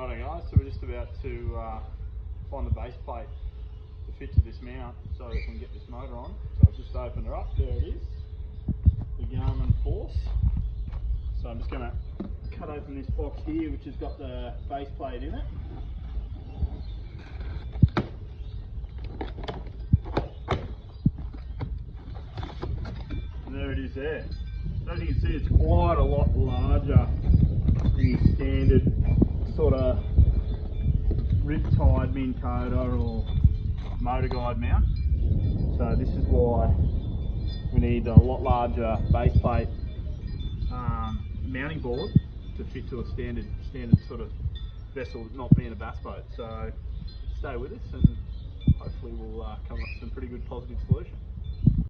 Righto guys, so we're just about to find the base plate to fit to this mount so we can get this motor on. So I've just opened her up, there it is, the Garmin Force. So I'm just going to cut open this box here which has got the base plate in it. And there it is there. So as you can see, it's quite a lot larger than your standard sort of riptide Minn Kota or motor guide mount. So this is why we need a lot larger base plate mounting board to fit to a standard sort of vessel, not being a bass boat. So stay with us and hopefully we'll come up with some pretty good positive solution.